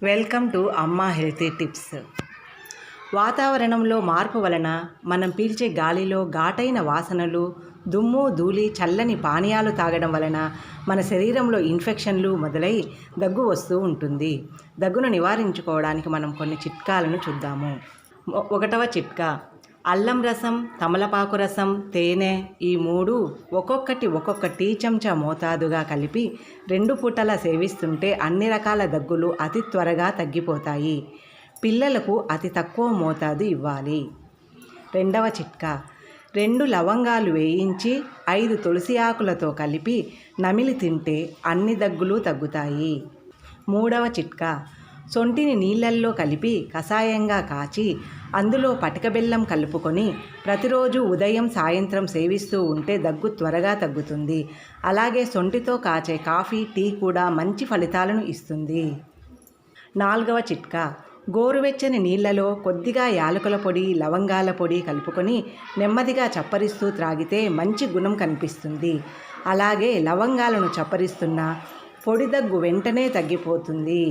Welcome to అమ్మ healthy tips. వాతావరణంలో మార్పు వలన మనం పీల్చే గాలిలో ఘాటైన వాసనలు, దుమ్ము, ధూళి, చల్లని పానీయాలు తాగడం వలన మన శరీరంలో ఇన్ఫెక్షన్లు మొదలై దగ్గు వస్తూ ఉంటుంది. దగ్గును నివారించుకోవడానికి మనం కొన్ని చిట్కాలను చూద్దాము. 1వ చిట్కా, అల్లం రసం, తమలపాకు రసం, తేనె ఈ 3 ఒక్కొక్క టీ చెంచా మోతాదుగా కలిపి 2 పూటలా సేవిస్తుంటే అన్ని రకాల దగ్గులు అతి త్వరగా తగ్గిపోతాయి. పిల్లలకు అతి తక్కువ మోతాదు ఇవ్వాలి. 2వ చిట్కా, 2 లవంగాలు వేయించి 5 తులసి ఆకులతో కలిపి నమిలి తింటే అన్ని దగ్గులు తగ్గుతాయి. 3వ చిట్కా, సొంటిని నీళ్ళల్లో కలిపి కషాయంగా కాచి అందులో పటిక బెల్లం కలుపుకొని ప్రతిరోజు ఉదయం సాయంత్రం సేవిస్తూ ఉంటే దగ్గు త్వరగా తగ్గుతుంది. అలాగే సొంటితో కాచే కాఫీ, టీ కూడా మంచి ఫలితాలను ఇస్తుంది. 4వ చిట్కా, గోరువెచ్చని నీళ్లలో కొద్దిగా యాలకుల పొడి, లవంగాల పొడి కలుపుకొని నెమ్మదిగా చప్పరిస్తూ త్రాగితే మంచి గుణం కనిపిస్తుంది. అలాగే లవంగాలను చప్పరిస్తున్న పొడి దగ్గు వెంటనే తగ్గిపోతుంది.